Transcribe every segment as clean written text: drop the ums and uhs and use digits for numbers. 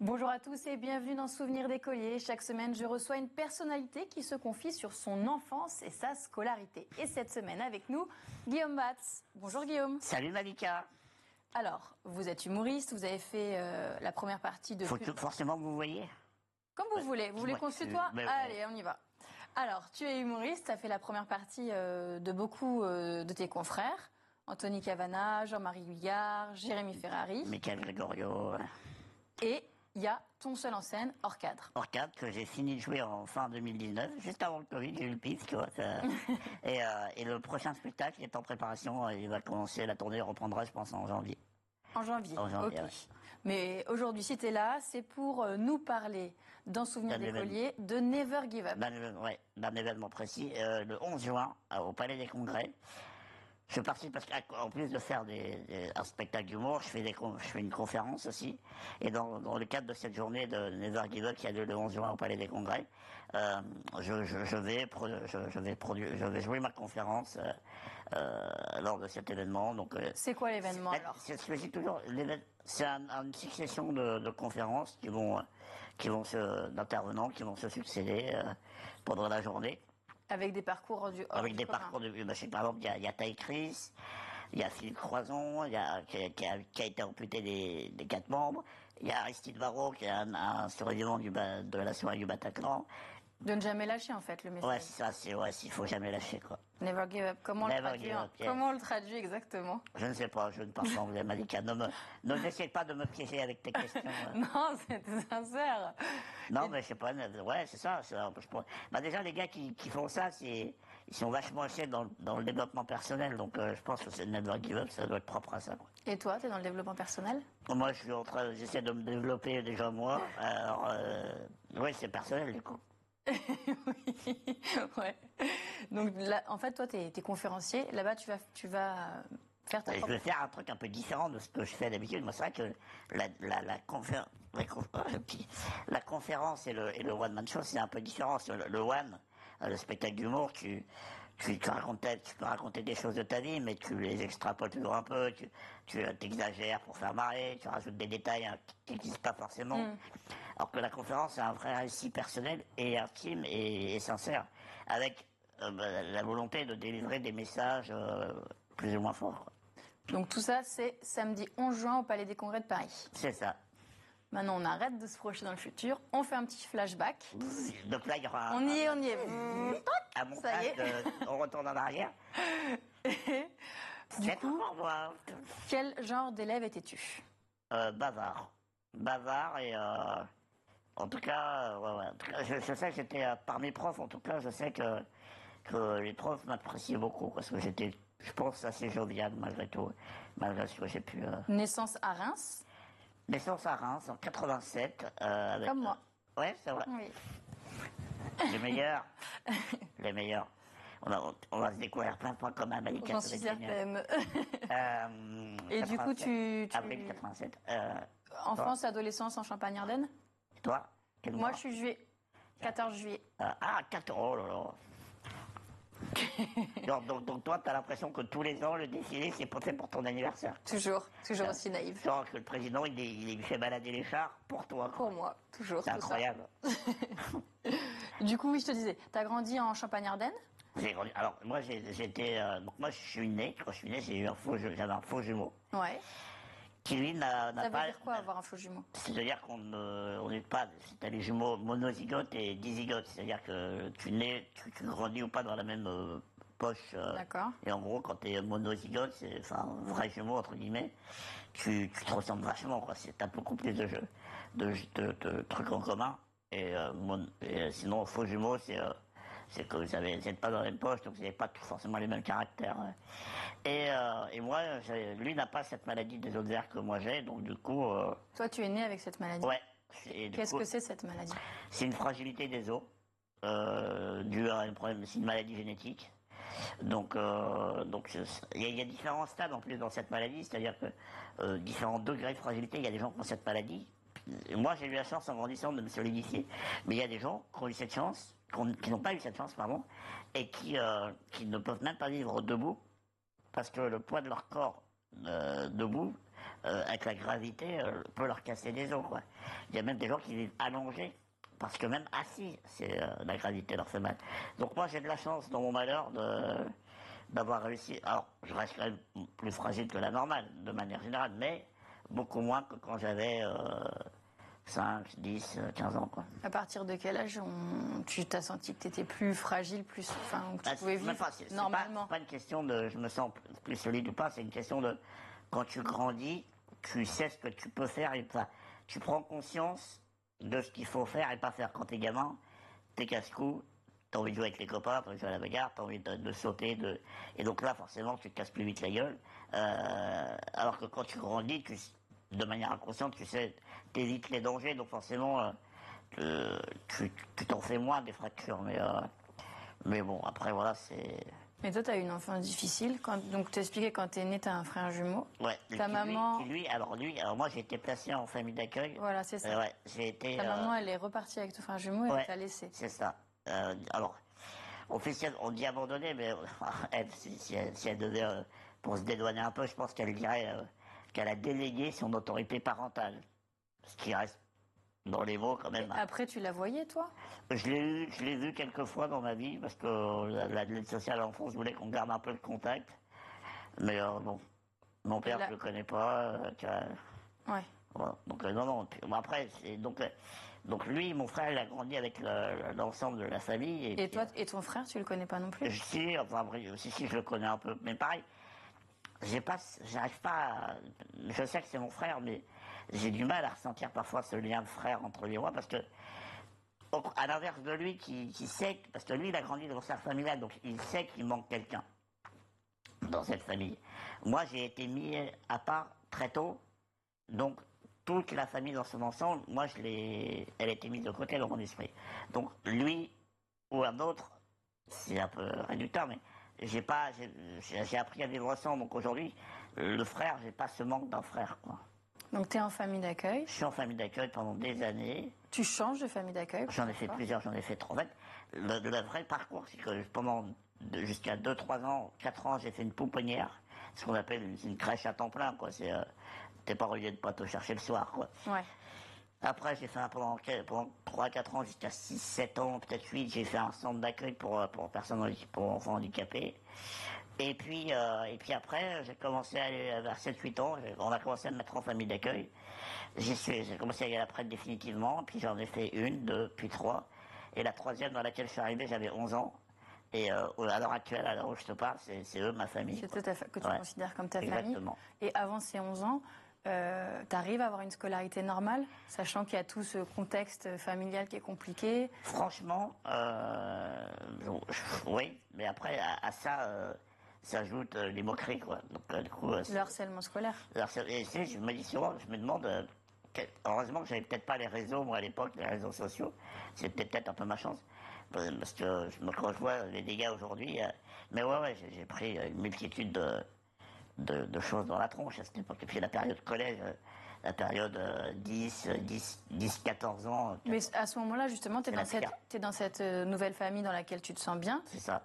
Bonjour à tous et bienvenue dans Souvenirs d'écoliers. Chaque semaine, je reçois une personnalité qui se confie sur son enfance et sa scolarité. Et cette semaine, avec nous, Guillaume Batz. Bonjour Guillaume. Salut Malika. Alors, vous êtes humoriste, vous avez fait la première partie de... Faut forcément que vous voyez. Comme vous voulez. Vous voulez qu'on se tutoie ? Allez, on y va. Alors, tu es humoriste, tu as fait la première partie de beaucoup de tes confrères. Anthony Cavana, Jean-Marie Guyard, Jérémy Ferrari. Michael Gregorio. Et il y a ton seul en scène, Hors Cadre. Hors Cadre, que j'ai fini de jouer en fin 2019, juste avant le Covid, j'ai eu le pif, tu vois. Et le prochain spectacle est en préparation, il va commencer, la tournée reprendra, je pense, en janvier. En janvier, okay. Ouais. Mais aujourd'hui, si tu es là, c'est pour nous parler, dans Souvenirs d'écoliers, de Never Give Up. D'un événement précis, le 11 juin, au Palais des Congrès. Je participe parce qu'en plus de faire un spectacle d'humour, je fais une conférence aussi. Et dans le cadre de cette journée de Never Give Up qui a lieu le 11 juin au Palais des Congrès, je vais jouer ma conférence lors de cet événement. Donc c'est quoi l'événement alors? C'est ce que je dis toujours. C'est une succession de conférences d'intervenants qui vont se succéder pendant la journée. Avec des parcours du Avec des parcours de... Par exemple, il y a Taï Chris, il y a Philippe Croison, qui a été amputé des 4 membres, il y a Aristide Barrault, qui est un survivant de la soirée du Bataclan. De ne jamais lâcher, en fait, le message. Ouais, c'est ça, il faut jamais lâcher, quoi. Never give up. Comment on le traduit exactement? Je ne sais pas, je ne parle pas anglais, Malika. N'essaie pas de me piéger avec tes questions. Non, c'était sincère. Non, mais je sais pas, ouais, c'est ça. Déjà, les gars qui font ça, ils sont vachement hachés dans le développement personnel, donc je pense que c'est Never Give Up, ça doit être propre à ça, quoi. Et toi, t'es dans le développement personnel? Moi, j'essaie de me développer déjà moi, alors, oui, c'est personnel, du coup. Oui, ouais. Donc là, en fait, toi, t'es conférencier. Là-bas, tu vas faire ta. Je vais faire un truc un peu différent de ce que je fais d'habitude. Moi, c'est vrai que la conférence et le one man show, c'est un peu différent. Le one, le spectacle d'humour, tu peux raconter des choses de ta vie, mais tu les extrapoles toujours un peu, tu t'exagères pour faire marrer, tu rajoutes des détails qui n'existent pas forcément. Alors que la conférence, c'est un vrai récit personnel et intime et sincère, avec la volonté de délivrer des messages plus ou moins forts. Donc tout ça, c'est samedi 11 juin au Palais des Congrès de Paris. C'est ça. Maintenant, on arrête de se projeter dans le futur. On fait un petit flashback. Donc là, il y aura on y est. Un montage on retourne en arrière. Du coup, quel genre d'élève étais-tu? Bavard et en tout cas, je sais que j'étais par mes profs. En tout cas, je sais que les profs m'appréciaient beaucoup parce que j'étais, je pense, assez jovial malgré tout, malgré ce que j'ai pu. Naissance à Reims. Naissance à Reims en 87. Comme moi. Ouais, c'est vrai. Oui. Les meilleurs. On va se découvrir plein de points communs, Malika. J'en suis certaine. Et 87, du coup, tu... Avril 87. Enfance, adolescence en Champagne-Ardenne? Et toi? Moi, je suis juillet. 14 juillet. 14, oh là là. donc toi, t'as l'impression que tous les ans, le défilé, c'est pour ton anniversaire. Toujours aussi naïf. Genre que le président, il fait balader les chars pour toi. Pour moi, toujours. C'est incroyable. Du coup, oui, je te disais, t'as grandi en Champagne-Ardenne? J'ai grandi. Alors, moi, donc moi, je suis né, quand je suis né, j'avais un faux jumeau. Ouais. Qui, lui, n'a pas... Ça veut dire quoi, avoir un faux jumeau? C'est-à-dire qu'on n'est pas... T'as les jumeaux monozygotes et dizygotes. C'est-à-dire que tu grandis ou pas dans la même poche. D'accord. Et en gros, quand t'es monozygote, c'est un vrai jumeau, entre guillemets, tu te ressembles vachement, quoi. T'as beaucoup plus de trucs en commun. Et sinon, faux jumeau, c'est que vous n'êtes pas dans les poches, donc vous n'avez pas forcément les mêmes caractères. Et moi, lui n'a pas cette maladie des ovaires que moi j'ai, donc du coup... Toi, tu es né avec cette maladie? Ouais. Qu'est-ce que c'est cette maladie? C'est une fragilité des os, due à un problème, c'est une maladie génétique. Donc il y a différents stades en plus dans cette maladie, c'est-à-dire que différents degrés de fragilité, il y a des gens qui ont cette maladie. Et moi, j'ai eu la chance en grandissant de me solidifier, mais il y a des gens qui ont eu cette chance, qui n'ont pas eu cette chance, pardon, et qui ne peuvent même pas vivre debout, parce que le poids de leur corps debout avec la gravité, peut leur casser des os, quoi. Il y a même des gens qui vivent allongés, parce que même assis, la gravité leur fait mal. Donc moi, j'ai de la chance dans mon malheur d'avoir réussi. Alors, je reste quand même plus fragile que la normale, de manière générale, mais beaucoup moins que quand j'avais 5, 10, 15 ans, quoi. À partir de quel âge tu t'as senti que tu étais plus fragile, que tu pouvais vivre normalement? C'est pas une question de je me sens plus solide ou pas, c'est une question de quand tu grandis, tu sais ce que tu peux faire et pas. Tu prends conscience de ce qu'il faut faire et pas faire. Quand t'es gamin, t'es casse-cou, t'as envie de jouer avec les copains, t'as envie de jouer à la bagarre, t'as envie de sauter, et donc là, forcément, tu te casses plus vite la gueule. Alors que quand tu grandis, de manière inconsciente, tu sais, t'évites les dangers, donc forcément, tu t'en fais moins des fractures. Mais bon, après, voilà, c'est... Mais toi, tu as eu une enfance difficile. Donc, tu expliquais quand tu es né, tu as un frère jumeau. Ouais. Ta maman. Alors moi, j'ai été placé en famille d'accueil. Voilà, c'est ça. Ouais, j'ai été. Ta maman, elle est repartie avec ton frère jumeau et elle t'a laissé. C'est ça. Alors, officiellement, on dit abandonné, mais elle, si elle devait, pour se dédouaner un peu, je pense qu'elle dirait qu'elle a délégué son autorité parentale. Ce qui reste dans les mots quand même. Et après, tu la voyais, toi? Je l'ai vu quelques fois dans ma vie, parce que l'aide sociale à l'enfance voulait qu'on garde un peu le contact. Mais bon, mon père, je ne le connais pas. Ouais. Voilà. Donc non. Après, donc lui, mon frère, il a grandi avec l'ensemble de la famille. Et toi, et ton frère, tu le connais pas non plus? Si, je le connais un peu. Mais pareil, j'arrive pas je sais que c'est mon frère, mais j'ai du mal à ressentir parfois ce lien de frère entre lui et moi, parce que, à l'inverse de lui, qui sait, parce que lui, il a grandi dans un cercle familial, donc il sait qu'il manque quelqu'un dans cette famille. Moi, j'ai été mis à part très tôt, donc toute la famille dans son ensemble, moi, elle a été mise de côté dans mon esprit. Donc lui ou un autre, c'est un peu réducteur, mais j'ai appris à vivre ensemble. Donc aujourd'hui, le frère, j'ai pas ce manque d'un frère, quoi. Donc tu es en famille d'accueil? Je suis en famille d'accueil pendant des années. Tu changes de famille d'accueil? J'en ai fait plusieurs, j'en ai fait 3. En fait, le vrai parcours, c'est que jusqu'à 2, 3 ans, 4 ans, j'ai fait une pouponnière, ce qu'on appelle une crèche à temps plein, quoi. T'es pas obligé de pas te chercher le soir, quoi. Ouais. Après, j'ai fait pendant 3-4 ans, jusqu'à 6-7 ans, peut-être 8, j'ai fait un centre d'accueil pour enfants handicapés. Et puis après, j'ai commencé à aller vers 7-8 ans, on a commencé à me mettre en famille d'accueil. J'ai commencé à y aller après définitivement, puis j'en ai fait 1, 2, puis 3. Et la 3e dans laquelle je suis arrivé, j'avais 11 ans. Et à l'heure actuelle, à l'heure où je te parle, c'est eux, ma famille. C'est que tu considères comme ta Exactement. famille. Et avant ces 11 ans, tu arrives à avoir une scolarité normale, sachant qu'il y a tout ce contexte familial qui est compliqué? Franchement, oui, mais après, à ça s'ajoute les moqueries, quoi. Donc, du coup, le harcèlement scolaire. Et je me dis souvent, je me demande, heureusement que j'avais peut-être pas les réseaux, moi, à l'époque, les réseaux sociaux, c'était peut-être un peu ma chance. Parce que quand je vois les dégâts aujourd'hui, mais ouais, j'ai pris une multitude de choses dans la tronche à cette époque. Et puis la période collège, la période 10-14 ans. Mais à ce moment-là, justement, tu es dans cette nouvelle famille dans laquelle tu te sens bien. C'est ça.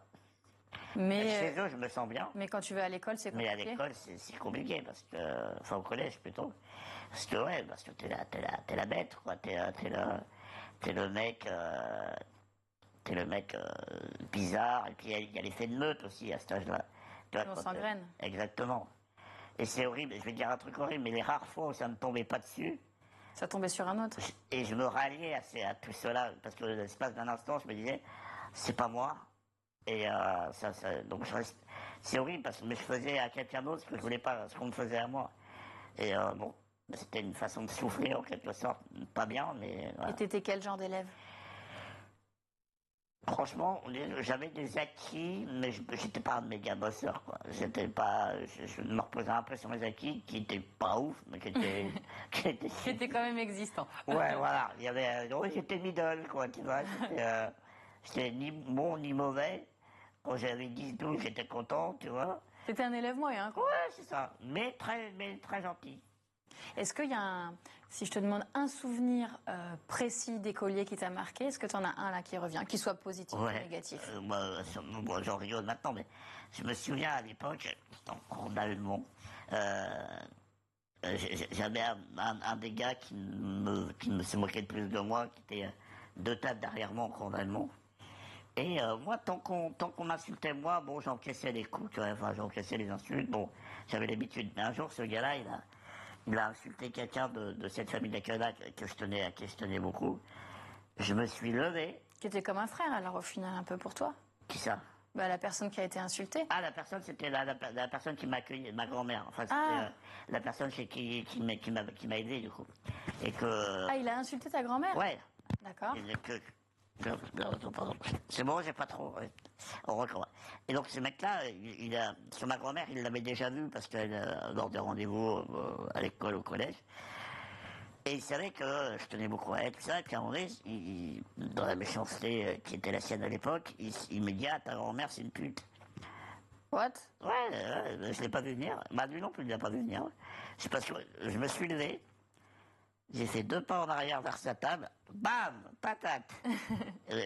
Mais chez eux, je me sens bien. Mais quand tu vas à l'école, c'est compliqué. Mais à l'école, c'est compliqué, parce que, enfin au collège plutôt. Parce que t'es la bête, quoi. T'es le mec. T'es le mec bizarre, et puis il y a l'effet de meute aussi à cet âge-là. On s'engraine. Exactement. Et c'est horrible, je vais te dire un truc horrible, mais les rares fois où ça ne tombait pas dessus... Ça tombait sur un autre. Et je me ralliais à tout cela, parce que l'espace d'un instant, je me disais, c'est pas moi. Et donc c'est horrible, mais je faisais à quelqu'un d'autre ce que je voulais pas, ce qu'on me faisait à moi. Et bon, c'était une façon de souffrir en quelque sorte, pas bien, mais... Voilà. Et t'étais quel genre d'élève? Franchement, j'avais des acquis, mais j'étais pas un méga bosseur, quoi. Je me reposais un peu sur mes acquis, qui étaient pas ouf, mais qui étaient quand même existants. Ouais, voilà. J'étais middle, quoi, tu vois. J'étais ni bon ni mauvais. Quand j'avais 10-12, j'étais content, tu vois. C'était un élève moyen, quoi. Ouais, c'est ça. Mais très gentil. Est-ce qu'il y a si je te demande un souvenir précis d'écolier qui t'a marqué, est-ce que tu en as un là qui revient, qui soit positif ou négatif? Moi, j'en rigole maintenant, mais je me souviens à l'époque, en Allemand, j'avais un des gars qui se moquait le plus de moi, qui était 2 tables derrière moi en condamnement. Et moi, tant qu'on m'insultait, moi, bon, j'encaissais les coups, tu vois, enfin, j'encaissais les insultes, bon, j'avais l'habitude. Mais un jour, ce gars-là, il a insulté quelqu'un de cette famille d'accueil-là que je tenais beaucoup. Je me suis levé. Qui était comme un frère, alors, au final, un peu pour toi. Qui ça? Bah, la personne qui a été insultée. Ah, la personne, c'était la personne qui m'a accueilli, ma grand-mère. Enfin, c'était la personne qui m'a aidé, du coup. Et que... Ah, il a insulté ta grand-mère? Ouais. D'accord. Pardon. C'est bon, j'ai pas trop. Ouais. On recommence. Et donc, ce mec-là, sur ma grand-mère, il l'avait déjà vu parce qu'elle, lors des rendez-vous à l'école, au collège. Et il savait que je tenais beaucoup à elle, tout ça. Et puis à un moment donné, dans la méchanceté qui était la sienne à l'époque, il me dit: ah, ta grand-mère, c'est une pute. What? Ouais, je l'ai pas vu venir. Bah, lui non plus, il l'a pas vu venir. C'est parce que je me suis levé, j'ai fait 2 pas en arrière vers sa table, bam, patate.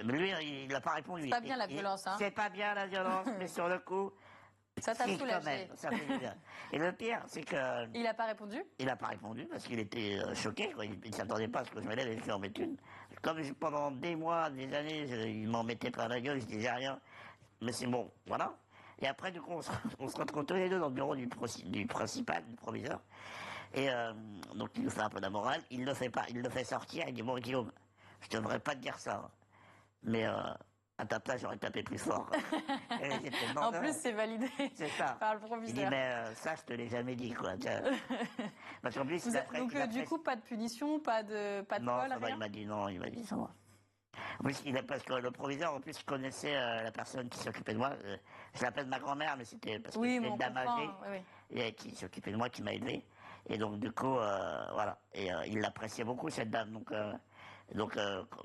Lui, il n'a pas répondu. C'est pas bien la violence, hein? C'est pas bien la violence, mais sur le coup, ça t'a soulagé. Quand même, ça fait du bien. Et le pire, c'est que... Il n'a pas répondu? Il n'a pas répondu parce qu'il était choqué, quoi. Il ne s'attendait pas à ce que je me lève et que je lui en mette une. Comme pendant des mois, des années, il m'en mettait plein la gueule, je disais rien. Mais c'est bon, voilà. Et après, du coup, on se retrouve tous les deux dans le bureau du principal, du proviseur. Et donc, il nous fait un peu la morale. Il ne le fait pas. Il le fait sortir. Il dit: bon, Guillaume, je ne devrais pas te dire ça. Mais à ta place, j'aurais tapé plus fort. En plus, c'est validé par le proviseur. Il dit: mais ça, je te l'ai jamais dit, quoi. Parce qu'en plus, donc, du coup, pas de punition, pas de non, colle, ça va, rien? il m'a dit non, il m'a dit ça va. En plus, parce que le proviseur, en plus, connaissait la personne qui s'occupait de moi. Je l'appelle ma grand-mère, mais c'était parce que c'était une dame âgée et qui s'occupait de moi, qui m'a élevé. Et donc, du coup, voilà. Et il l'appréciait beaucoup, cette dame. Donc,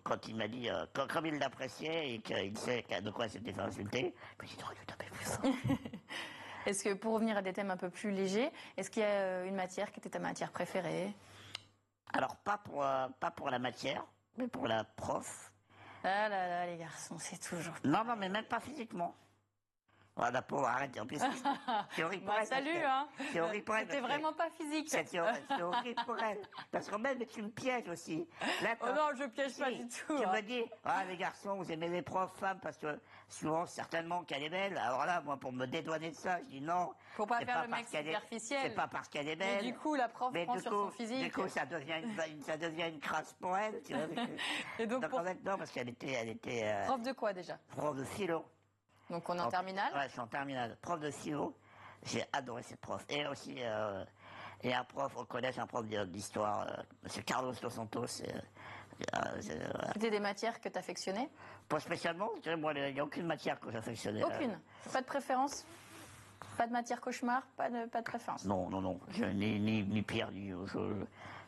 quand il m'a dit, comme il l'appréciait et qu'il sait de quoi elle s'était fait insulter, je me suis dit: oh, tu tapais plus fort. Est-ce que, pour revenir à des thèmes un peu plus légers, est-ce qu'il y a une matière qui était ta matière préférée? Alors, pas pour la matière, mais pour la prof. Ah là là, les garçons, c'est toujours... Non, mais même pas physiquement. Voilà, pour arrêter. En plus, c'est horrible pour elle. Salut, hein. C'est horrible pour elle. C'était vraiment pas physique. C'est horrible pour elle. Parce qu'en même, tu me pièges aussi. Là, oh non, je piège pas du tout. Tu me dis: ah, les garçons, vous aimez les profs femmes parce que souvent, certainement qu'elle est belle. Alors là, moi, pour me dédouaner de ça, je dis non. Faut pas faire le mec superficiel. C'est pas parce qu'elle est belle. Mais du coup, la prof prend sur son physique. Du coup, ça devient une crasse pour elle. Tu vois. Et donc en fait, non, parce qu'elle était. Prof de quoi déjà? Prof de philo. Donc on est en terminale? Ouais, je suis en terminale. Prof de philo, j'ai adoré cette prof. Et aussi, et un prof au collège, un prof d'histoire, M. Carlos Dos Santos. C'était des matières que tu affectionnais? Pas spécialement, moi, il n'y a aucune matière que j'affectionnais. Aucune? Pas de préférence? Pas de matière cauchemar? Pas de préférence? Non. Ni pire,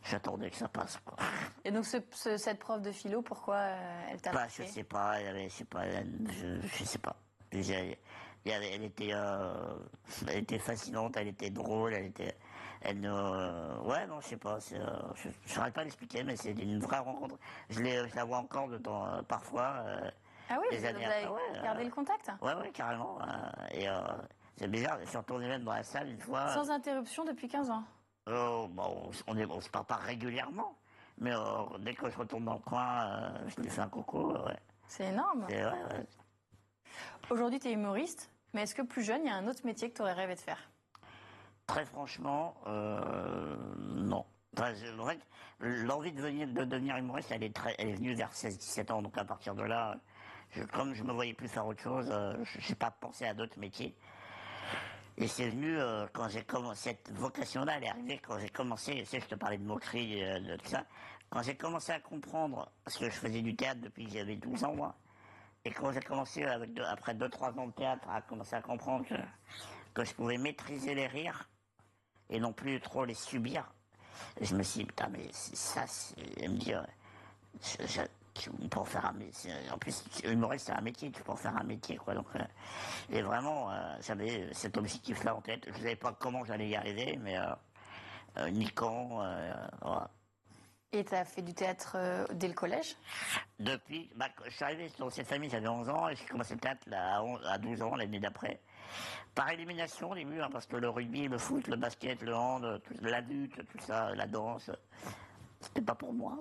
j'attendais que ça passe, quoi. Et donc cette prof de philo, pourquoi elle t'a marqué? Je sais pas, je sais pas. Elle était fascinante, elle était drôle, ouais, non, je sais pas, je saurais pas l'expliquer, mais c'est une vraie rencontre. Je la vois encore de temps, parfois. Ah oui, vous avez gardé le contact? Ouais, carrément. Et c'est bizarre, je suis retourné même dans la salle une fois. Sans interruption depuis 15 ans? Bon, on se parle pas régulièrement, mais dès que je retourne dans le coin, je lui fais un coucou, ouais. C'est énorme. Ouais. Aujourd'hui, tu es humoriste, mais est-ce que plus jeune, il y a un autre métier que tu aurais rêvé de faire? Très franchement, non. Enfin, en fait, l'envie de devenir humoriste, elle est venue vers 16-17 ans. Donc à partir de là, comme je me voyais plus faire autre chose, je n'ai pas pensé à d'autres métiers. Et c'est venu quand j'ai commencé, cette vocation-là, elle est arrivée quand j'ai commencé, je te parlais de moquerie, de tout ça, quand j'ai commencé à comprendre, parce que je faisais du théâtre depuis que j'avais 12 ans, moi, et quand j'ai commencé, après 2-3 ans de théâtre, à commencer à comprendre que je pouvais maîtriser les rires, et non plus trop les subir, je me suis dit: putain, mais ça, elle me dit, tu peux en faire un métier. En plus, humoriste, c'est un métier, tu peux en faire un métier, quoi. Donc, et vraiment, j'avais cet objectif-là en tête. Je ne savais pas comment j'allais y arriver, mais ni quand, voilà. Et tu as fait du théâtre dès le collège? Je suis arrivé dans cette famille, j'avais 11 ans, et j'ai commencé le théâtre là, à 12 ans, l'année d'après. Par élimination au début, hein, parce que le rugby, le foot, le basket, le hand, la lutte, tout ça, la danse, c'était pas pour moi.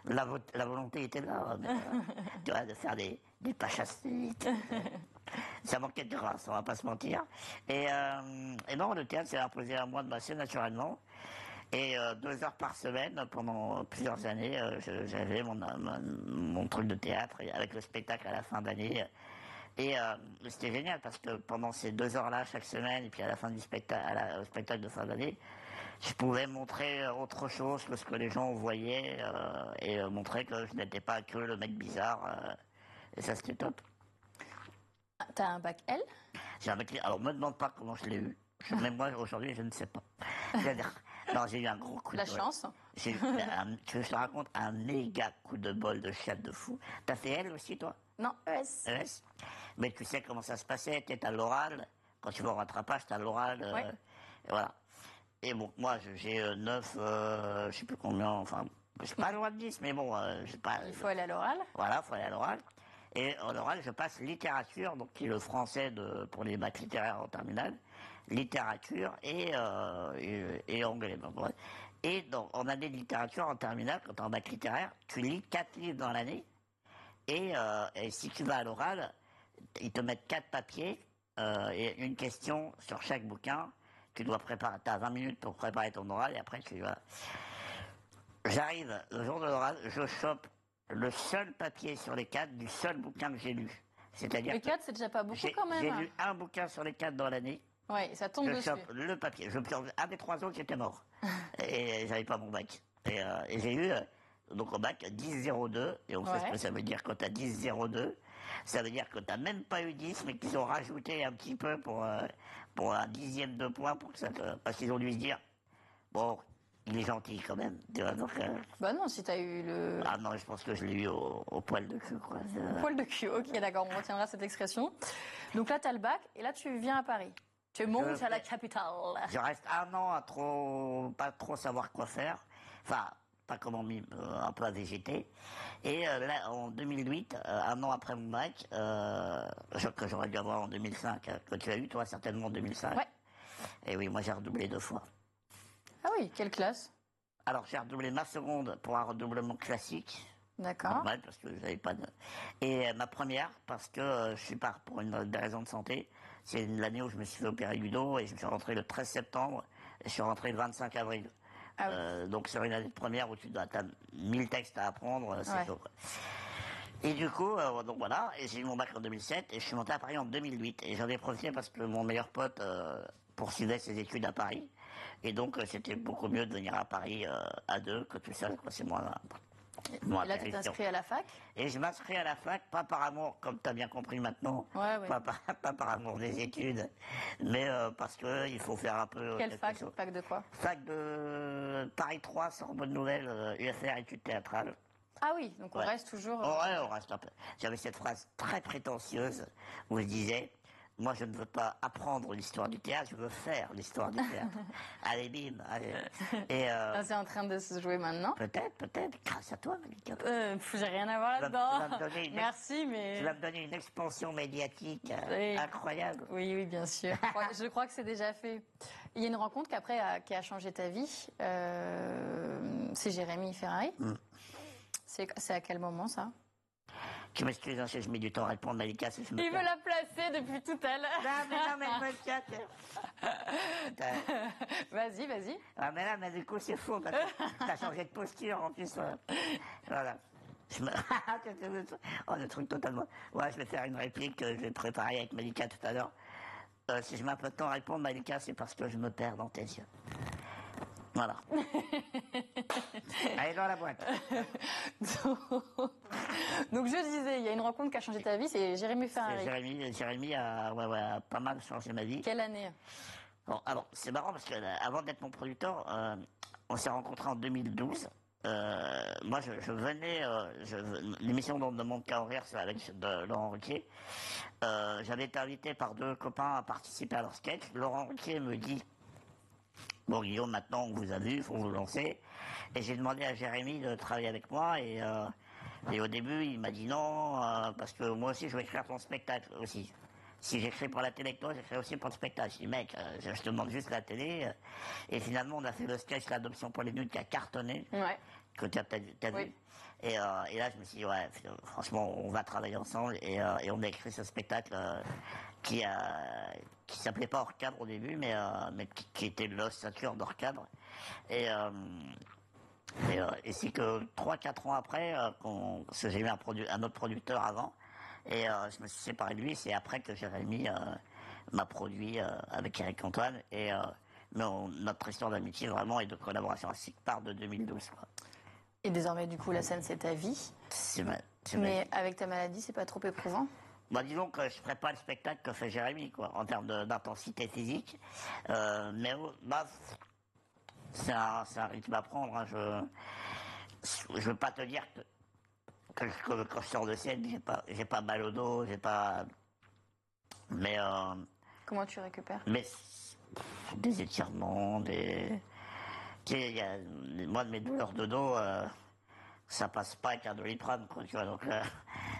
La volonté était là, mais, tu vois, de faire des pas chassés. Ça manquait de grâce, on va pas se mentir. Et non, le théâtre s'est imposé à moi assez naturellement. Et 2 heures par semaine, pendant plusieurs années, j'avais mon truc de théâtre avec le spectacle à la fin d'année. Et c'était génial parce que pendant ces 2 heures-là chaque semaine, et puis à la fin du spectacle, au spectacle de fin d'année, je pouvais montrer autre chose que ce que les gens voyaient et montrer que je n'étais pas que le mec bizarre. Et ça, c'était top. T'as un bac L? J'ai un bac. Alors, me demande pas comment je l'ai eu. Même moi, aujourd'hui, je ne sais pas. C'est-à-dire, non, j'ai eu un gros coup de bol. La chance. Je te raconte un méga coup de bol de chatte de fou. T'as fait L aussi, toi? Non, ES. ES. Mais tu sais comment ça se passait. T'es à l'oral. Quand tu vas au rattrapage, t'as l'oral. Ouais. Et voilà. Et bon, moi, j'ai 9, je sais plus combien, enfin, je suis pas loin de 10, mais bon, je sais pas. Il faut aller à l'oral. Voilà, il faut aller à l'oral. Et en oral, je passe littérature, donc qui est le français pour les bacs littéraires en terminale, littérature et anglais. Donc, ouais. Et donc, en année de littérature en terminale, quand tu es en bac littéraire, tu lis 4 livres dans l'année. Et si tu vas à l'oral, ils te mettent 4 papiers et une question sur chaque bouquin. Tu dois préparer, tu as 20 minutes pour préparer ton oral et après tu vas. J'arrive le jour de l'oral, je chope le seul papier sur les 4 du seul bouquin que j'ai lu. C'est-à-dire les 4, c'est déjà pas beaucoup quand même. J'ai lu un bouquin sur les 4 dans l'année. Oui, ça tombe je dessus. Chope le papier. Un des 3 autres, j'étais mort. Et j'avais pas mon bac. Et j'ai eu, donc au bac, 10,02. Et on sait ce que ça veut dire quand tu as 10,02. Ça veut dire que tu n'as même pas eu 10, mais qu'ils ont rajouté un petit peu pour un dixième de point, parce qu'ils ont dû se dire, bon, il est gentil quand même. Tu vois, donc, bah non, si tu as eu le... Ah non, je pense que je l'ai eu au poil de cul, quoi. Au poil de cul, ok, d'accord, on retiendra cette expression. Donc là, tu as le bac, et là, tu viens à Paris. Tu montes à la capitale. Je reste un an à pas trop savoir quoi faire. Enfin, pas comment un peu à végéter. Et là, en 2008, un an après mon bac, que j'aurais dû avoir en 2005, que tu as eu, toi, certainement en 2005. Ouais. Et oui, moi, j'ai redoublé 2 fois. Ah oui, quelle classe? Alors, j'ai redoublé ma seconde pour un redoublement classique. D'accord. Normal, parce que j'avais pas de... Et ma première, parce que je suis pas pour des raisons de santé. C'est l'année où je me suis fait opérer du dos et je suis rentré le 13 septembre et je suis rentré le 25 avril. Ah oui. Donc, sur une année de première où tu as 1000 textes à apprendre, c'est chaud. Et du coup, donc voilà, et j'ai eu mon bac en 2007 et je suis monté à Paris en 2008. Et j'en ai profité parce que mon meilleur pote poursuivait ses études à Paris. Et donc, c'était beaucoup mieux de venir à Paris à 2 que tout seul. C'est moins. Et là, tu t'inscris à la fac? Et je m'inscris à la fac, pas par amour, comme tu as bien compris maintenant, pas par amour des études, mais parce qu'il faut faire un peu... Quelle fac? Fac de quoi? Fac de Paris 3, Sorbonne Nouvelle, UFR, études théâtrales. Ah oui, donc on reste toujours... Ouais, on reste un peu. J'avais cette phrase très prétentieuse où je disais... Moi, je ne veux pas apprendre l'histoire du théâtre, je veux faire l'histoire du théâtre. Allez, bim, allez. Et c'est en train de se jouer maintenant. Peut-être, grâce à toi, Malika. J'ai rien à voir là-dedans. Merci, mais... Tu vas me donner une expansion médiatique incroyable. Oui, bien sûr. Je crois que c'est déjà fait. Il y a une rencontre qui a changé ta vie. C'est Jérémy Ferrari. C'est à quel moment, ça? Tu m'excuses, hein, si je mets du temps à répondre, Malika. Si Il veut la placer depuis tout à l'heure. Non, mais Malika, Vas-y. Ah, mais là, mais du coup, c'est faux, parce que t'as changé de posture, en plus. Voilà. Oh, le truc totalement... Ouais, je vais faire une réplique que je vais préparer avec Malika tout à l'heure. Si je mets un peu de temps à répondre, Malika, c'est parce que je me perds dans tes yeux. Voilà. Allez dans la boîte. Donc je disais, il y a une rencontre qui a changé ta vie, c'est Jérémy Ferrari. Jérémy a pas mal changé ma vie. Quelle année? Bon, alors, c'est marrant parce que avant d'être mon producteur, on s'est rencontrés en 2012. Moi, je venais, l'émission de Monde qu'à horaire, c'est avec Laurent Ruquier. J'avais été invité par 2 copains à participer à leur sketch. Laurent Ruquier me dit: bon, Guillaume, maintenant on vous a vu, il faut vous lancer. Et j'ai demandé à Jérémy de travailler avec moi. Et au début, il m'a dit non, parce que moi aussi, je veux écrire ton spectacle aussi. si j'écris pour la télé avec toi, j'écris aussi pour le spectacle. Je dis, mec, je te demande juste la télé. Et finalement, on a fait le sketch L'adoption pour les nuls qui a cartonné, que tu as peut-être vu. Et là, je me suis dit, ouais, franchement, on va travailler ensemble. Et on a écrit ce spectacle qui s'appelait pas Hors Cadre au début, mais qui était l'ossature d'Hors Cadre. Et c'est que 3-4 ans après, parce que j'ai eu un autre producteur avant, et je me suis séparé de lui, c'est après que Jérémy m'a produit avec Eric Antoine, et notre histoire d'amitié vraiment et de collaboration artistique part de 2012. Quoi. Et désormais, du coup, la scène, c'est ta vie. C'est vrai. Mais avec ta maladie, c'est pas trop éprouvant? Bah, disons que je ferais pas le spectacle que fait Jérémy, quoi, en termes d'intensité physique. Mais bah, c'est un rythme à prendre. Hein. Je veux pas te dire que quand je sors de scène, j'ai pas mal au dos, j'ai pas. Mais. Comment tu récupères? Mais des étirements, des. Tu sais, moi, de mes douleurs de dos, ça passe pas avec un Doliprane, quoi, tu vois, donc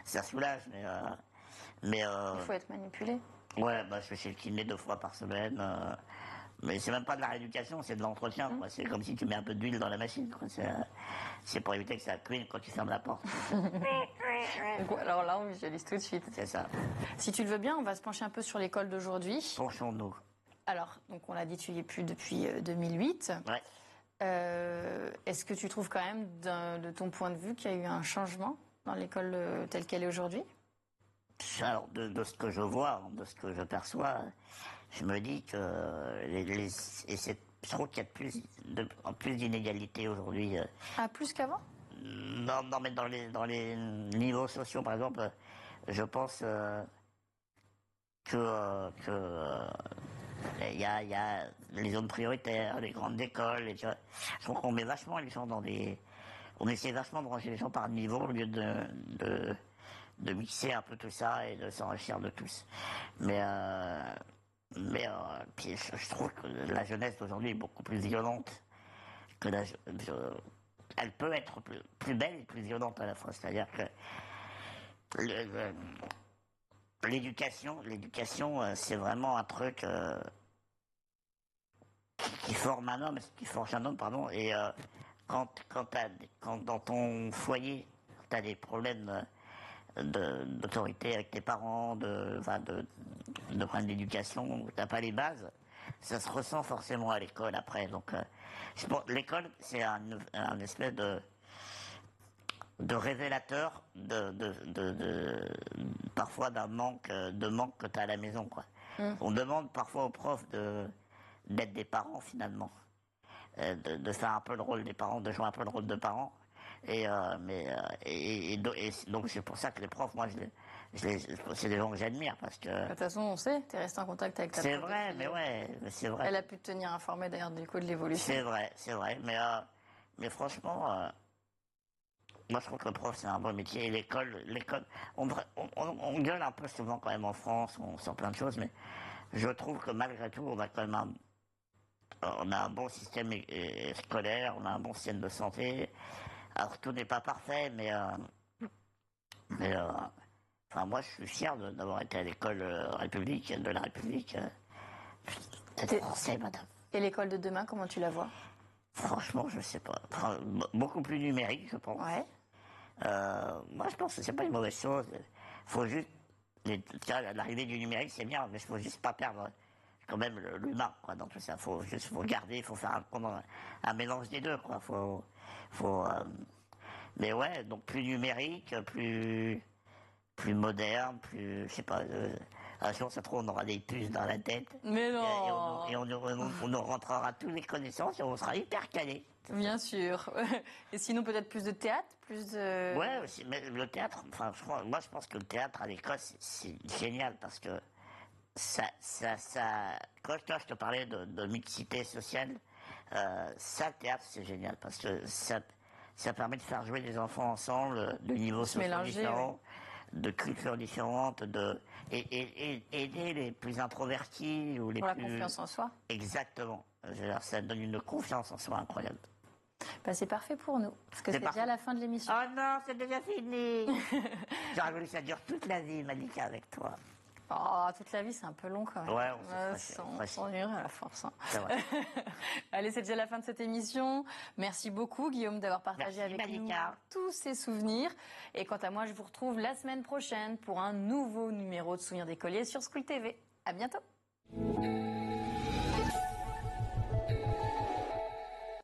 ça soulage, mais. Il faut être manipulé. Ouais, bah, je vais chez le kiné 2 fois par semaine. Mais c'est même pas de la rééducation, c'est de l'entretien. Quoi. C'est comme si tu mets un peu d'huile dans la machine. Quoi. C'est pour éviter que ça cuise quand tu fermes la porte. Alors là, on visualise tout de suite. C'est ça. Si tu le veux bien, on va se pencher un peu sur l'école d'aujourd'hui. Penchons-nous. Alors, donc on l'a dit, tu y es plus depuis 2008. Ouais. Est-ce que tu trouves quand même, de ton point de vue, qu'il y a eu un changement dans l'école telle qu'elle est aujourd'hui? Alors, de ce que je vois, de ce que je perçois, je me dis que je trouve qu'il y a plus d'inégalités aujourd'hui. Ah, plus qu'avant? Non, mais dans les niveaux sociaux, par exemple, je pense que il y a les zones prioritaires, les grandes écoles, et tu vois, je trouve qu'on met vachement les gens on essaie vachement de ranger les gens par niveau au lieu de mixer un peu tout ça et de s'enrichir de tous. Mais puis je trouve que la jeunesse d'aujourd'hui est beaucoup plus violente que elle peut être plus belle et plus violente à la fois. C'est-à-dire que l'éducation, c'est vraiment un truc qui forme un homme, qui forge un homme, pardon. Et quand dans ton foyer, tu as des problèmes d'autorité avec tes parents, de problèmes d'éducation, tu n'as pas les bases, ça se ressent forcément à l'école après. Donc, l'école, c'est un espèce de révélateur parfois d'un manque que tu as à la maison, quoi. On demande parfois aux profs d'être des parents finalement, de faire un peu le rôle des parents, de jouer un peu le rôle de parents. Et donc c'est pour ça que les profs, moi, c'est des gens que j'admire parce que. De toute façon, on sait, tu es resté en contact avec ta prof. C'est vrai, mais ouais, c'est vrai. Elle a pu te tenir informé d'ailleurs du coup de l'évolution. C'est vrai, mais franchement, moi je trouve que le prof c'est un bon métier. Et l'école, on gueule un peu souvent quand même en France, on sent plein de choses, mais je trouve que malgré tout, on a quand même un bon système scolaire, on a un bon système de santé. Alors tout n'est pas parfait, mais enfin moi je suis fier d'avoir été à l'école de la République. C'est français, madame. Et l'école de demain, comment tu la vois? Franchement, je sais pas. Beaucoup plus numérique, je pense. Ouais. Moi, je pense que c'est pas une mauvaise chose. Faut juste l'arrivée du numérique, c'est bien, mais il faut juste pas perdre quand même l'humain, quoi, dans tout ça. Faut garder, il faut faire un mélange des deux, quoi. Mais ouais, donc plus numérique, plus moderne, plus, je sais pas. Un jour, ça trouve, on aura des puces dans la tête. Mais non. Et on nous rentrera toutes les connaissances et on sera hyper calés. Bien sûr. Et sinon, peut-être plus de théâtre, plus de. Ouais, aussi, mais le théâtre, enfin, moi, je pense que le théâtre à l'école, c'est génial parce que quand je te parlais de mixité sociale, ça, le théâtre, c'est génial parce que ça permet de faire jouer des enfants ensemble, de niveaux sociaux différents, de cultures différentes, et aider les plus introvertis ou les pour plus. La confiance en soi. Exactement. Ça donne une confiance en soi incroyable. Bah, c'est parfait pour nous, parce que c'est déjà la fin de l'émission. Oh non, c'est déjà fini. J'aurais voulu que ça dure toute la vie, Malika, avec toi. Oh, toute la vie, c'est un peu long quand même. Ouais, on s'ennuierait à la force. Hein. C'est vrai. Allez, c'est déjà la fin de cette émission. Merci beaucoup, Guillaume, d'avoir partagé avec nous tous ces souvenirs. Et quant à moi, je vous retrouve la semaine prochaine pour un nouveau numéro de Souvenirs d'écoliers sur School TV. À bientôt.